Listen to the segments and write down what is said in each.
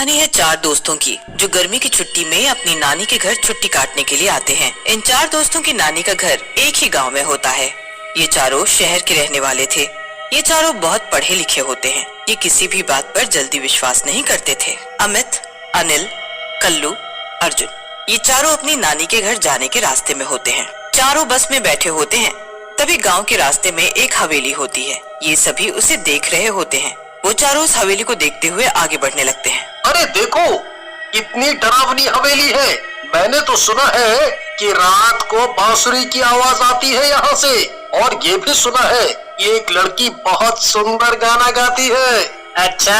कहानी है चार दोस्तों की जो गर्मी की छुट्टी में अपनी नानी के घर छुट्टी काटने के लिए आते हैं। इन चार दोस्तों की नानी का घर एक ही गांव में होता है। ये चारों शहर के रहने वाले थे। ये चारों बहुत पढ़े लिखे होते हैं। ये किसी भी बात पर जल्दी विश्वास नहीं करते थे। अमित, अनिल, कल्लू, अर्जुन, ये चारों अपनी नानी के घर जाने के रास्ते में होते हैं। चारों बस में बैठे होते हैं। तभी गांव के रास्ते में एक हवेली होती है। ये सभी उसे देख रहे होते हैं। वो चारों उस हवेली को देखते हुए आगे बढ़ने लगते हैं। अरे देखो, इतनी डरावनी हवेली है। मैंने तो सुना है कि रात को बांसुरी की आवाज आती है यहाँ से, और ये भी सुना है एक लड़की बहुत सुंदर गाना गाती है। अच्छा,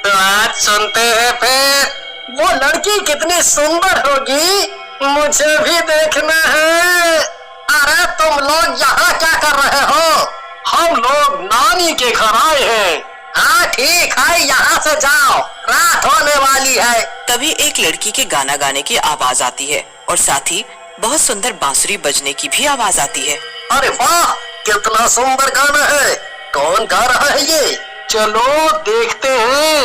तो आज सुनते हैं फिर। वो लड़की कितनी सुंदर होगी, मुझे भी देखना है। अरे तुम लोग यहाँ क्या कर रहे हो? हम लोग नानी के घर आए हैं। हाँ ठीक है, यहाँ से जाओ, रात होने वाली है। तभी एक लड़की के गाना गाने की आवाज आती है और साथ ही बहुत सुंदर बांसुरी बजने की भी आवाज आती है। अरे वाह, कितना सुंदर गाना है। कौन गा रहा है ये? चलो देखते हैं।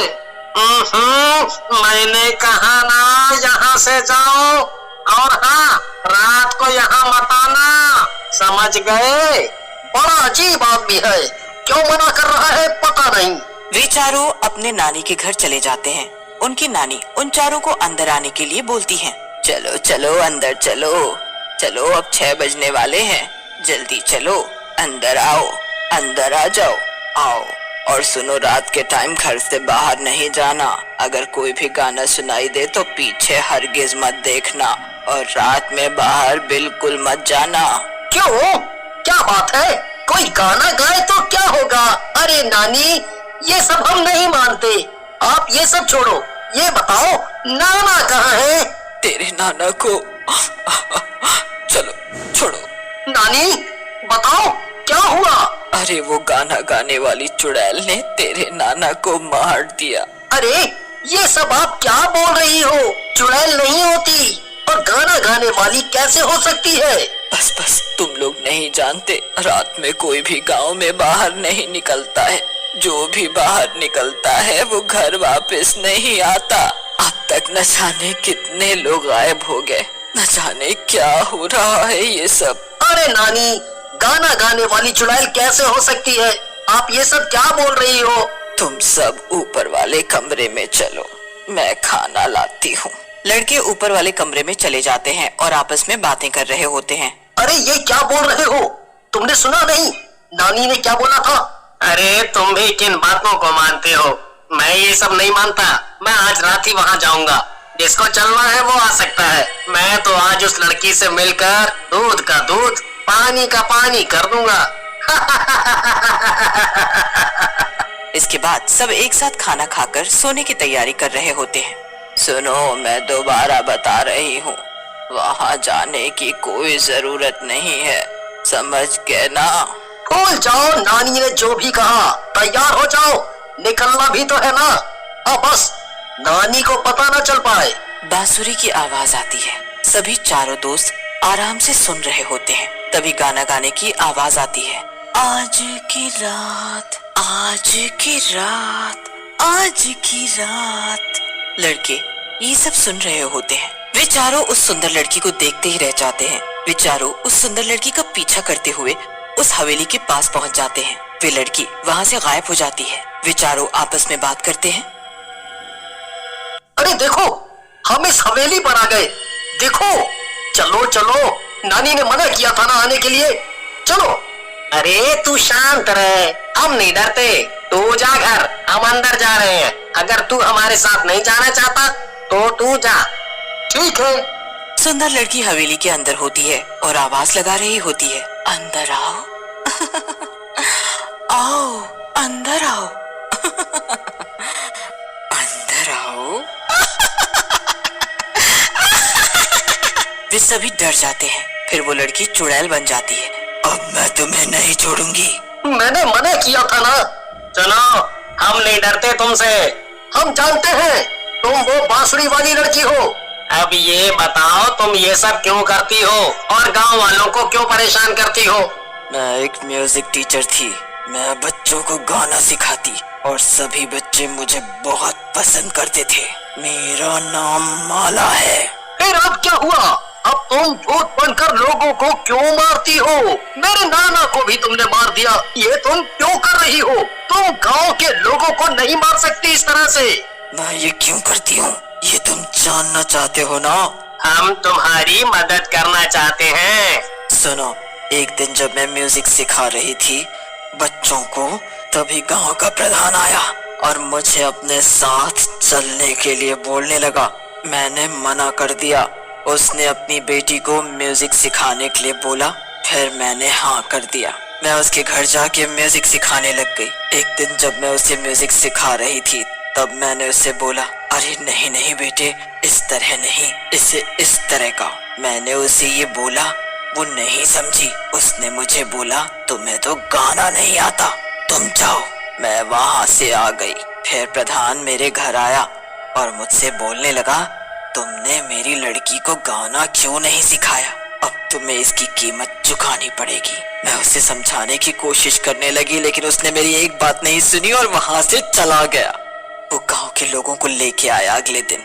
मैंने कहा ना यहाँ से जाओ, और हाँ, रात को यहाँ मत आना, समझ गए? बड़ा अजीब आदमी है, क्यों मना कर रहा है पता नहीं। वे चारों अपने नानी के घर चले जाते हैं। उनकी नानी उन चारों को अंदर आने के लिए बोलती है। चलो चलो अंदर चलो, चलो अब 6 बजने वाले हैं, जल्दी चलो, अंदर आओ, अंदर आ जाओ, आओ। और सुनो, रात के टाइम घर से बाहर नहीं जाना। अगर कोई भी गाना सुनाई दे तो पीछे हरगिज मत देखना, और रात में बाहर बिल्कुल मत जाना। क्यों, क्या बात है? कोई गाना गाए तो क्या होगा? अरे नानी, ये सब हम नहीं मानते। आप ये सब छोड़ो, ये बताओ नाना कहाँ है? तेरे नाना को चलो छोड़ो। नानी बताओ क्या हुआ? अरे वो गाना गाने वाली चुड़ैल ने तेरे नाना को मार दिया। अरे ये सब आप क्या बोल रही हो? चुड़ैल नहीं होती, और गाना गाने वाली कैसे हो सकती है? बस बस, तुम लोग नहीं जानते। रात में कोई भी गांव में बाहर नहीं निकलता है। जो भी बाहर निकलता है वो घर वापस नहीं आता। अब तक न जाने कितने लोग गायब हो गए, न जाने क्या हो रहा है ये सब। अरे नानी, गाना गाने वाली चुड़ैल कैसे हो सकती है? आप ये सब क्या बोल रही हो? तुम सब ऊपर वाले कमरे में चलो, मैं खाना लाती हूँ। लड़के ऊपर वाले कमरे में चले जाते हैं और आपस में बातें कर रहे होते हैं। अरे ये क्या बोल रहे हो? तुमने सुना नहीं नानी ने क्या बोला था? अरे तुम भी किन बातों को मानते हो? मैं ये सब नहीं मानता। मैं आज रात ही वहाँ जाऊंगा। जिसको चलना है वो आ सकता है। मैं तो आज उस लड़की से मिलकर दूध का दूध, पानी का पानी कर दूंगा। इसके बाद सब एक साथ खाना खाकर सोने की तैयारी कर रहे होते हैं। सुनो, मैं दोबारा बता रही हूँ, वहाँ जाने की कोई जरूरत नहीं है, समझ गए ना? भूल जाओ, नानी ने जो भी कहा। तैयार हो जाओ, निकलना भी तो है ना। हाँ बस, नानी को पता न चल पाए। बांसुरी की आवाज आती है। सभी चारों दोस्त आराम से सुन रहे होते हैं। तभी गाना गाने की आवाज आती है। आज की रात, आज की रात, आज की रात। लड़के ये सब सुन रहे होते हैं। वे चारों उस सुंदर लड़की को देखते ही रह जाते हैं। वे चारों उस सुंदर लड़की का पीछा करते हुए उस हवेली के पास पहुंच जाते हैं। वे लड़की वहां से गायब हो जाती है। वे चारों आपस में बात करते हैं। अरे देखो, हम इस हवेली पर आ गए। देखो, चलो चलो, नानी ने मना किया था ना आने के लिए। चलो। अरे तू शांत रहे, हम नहीं डरते। तू जा घर, हम अंदर जा रहे हैं। अगर तू हमारे साथ नहीं जाना चाहता तो तू जा। ठीक है। सुंदर लड़की हवेली के अंदर होती है और आवाज लगा रही होती है। अंदर आओ आओ, अंदर आओ अंदर आओ। वे सभी डर जाते हैं। फिर वो लड़की चुड़ैल बन जाती है। अब मैं तुम्हें नहीं छोड़ूंगी। मैंने मना किया था ना। चलो, हम नहीं डरते तुमसे। हम जानते हैं तुम वो बांसुरी वाली लड़की हो। अब ये बताओ, तुम ये सब क्यों करती हो और गांव वालों को क्यों परेशान करती हो? मैं एक म्यूजिक टीचर थी। मैं बच्चों को गाना सिखाती और सभी बच्चे मुझे बहुत पसंद करते थे। मेरा नाम माला है। फिर अब क्या हुआ? अब तुम भूत बनकर लोगों को क्यों मारती हो? मेरे नाना को भी तुमने मार दिया, ये तुम क्यों कर रही हो? तुम गांव के लोगों को नहीं मार सकती इस तरह से। मैं ये क्यों करती हूँ, ये तुम जानना चाहते हो ना? हम तुम्हारी मदद करना चाहते हैं। सुनो, एक दिन जब मैं म्यूजिक सिखा रही थी बच्चों को, तभी गांव का प्रधान आया और मुझे अपने साथ चलने के लिए बोलने लगा। मैंने मना कर दिया। उसने अपनी बेटी को म्यूजिक सिखाने के लिए बोला, फिर मैंने हाँ कर दिया। मैं उसके घर जाके म्यूजिक सिखाने लग गई। एक दिन जब मैं उसे म्यूजिक सिखा रही थी तब मैंने उससे बोला, अरे नहीं नहीं बेटे, इस तरह नहीं, इसे इस तरह का। मैंने उसे ये बोला, वो नहीं समझी। उसने मुझे बोला, तुम्हें तो गाना नहीं आता, तुम जाओ। मैं वहां से आ गई। फिर प्रधान मेरे घर आया और मुझसे बोलने लगा, तुमने मेरी लड़की को गाना क्यों नहीं सिखाया? अब तुम्हें इसकी कीमत चुकानी पड़ेगी। मैं उसे समझाने की कोशिश करने लगी, लेकिन उसने मेरी एक बात नहीं सुनी और वहां से चला गया। वो गांव के लोगों को लेके आया अगले दिन।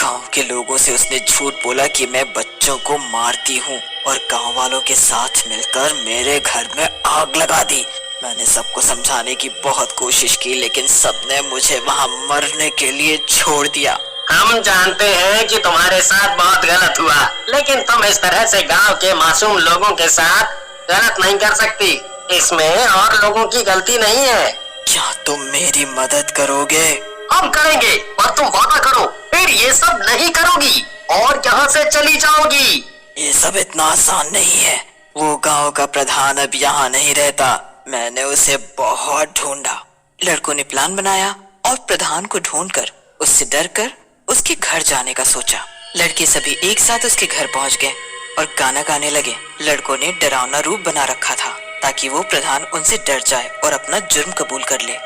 गांव के लोगों से उसने झूठ बोला कि मैं बच्चों को मारती हूँ और गांव वालों के साथ मिलकर मेरे घर में आग लगा दी। मैंने सबको समझाने की बहुत कोशिश की, लेकिन सबने मुझे वहां मरने के लिए छोड़ दिया। हम जानते हैं कि तुम्हारे साथ बहुत गलत हुआ, लेकिन तुम इस तरह से गांव के मासूम लोगों के साथ गलत नहीं कर सकती। इसमें और लोगों की गलती नहीं है। क्या तुम मेरी मदद करोगे? हम करेंगे, और तुम वादा करो फिर ये सब नहीं करोगी और यहाँ से चली जाओगी। ये सब इतना आसान नहीं है। वो गांव का प्रधान अब यहाँ नहीं रहता। मैंने उसे बहुत ढूंढा। लड़कों ने प्लान बनाया और प्रधान को ढूंढकर उससे डरकर उसके घर जाने का सोचा। लड़के सभी एक साथ उसके घर पहुंच गए और गाना गाने लगे। लड़कों ने डरावना रूप बना रखा था ताकि वो प्रधान उनसे डर जाए और अपना जुर्म कबूल कर ले।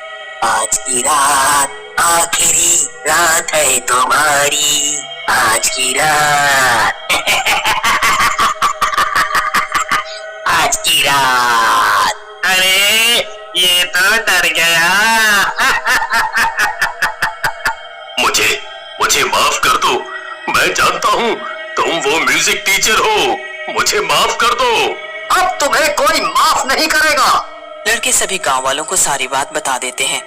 आज की रात आखिरी रात है तुम्हारी, आज की रात आज की रात। अरे ये तो डर गया। मुझे माफ कर दो। मैं जानता हूँ तुम वो म्यूजिक टीचर हो। मुझे माफ कर दो। अब तुम्हें कोई माफ नहीं करेगा। लड़के सभी गांव वालों को सारी बात बता देते हैं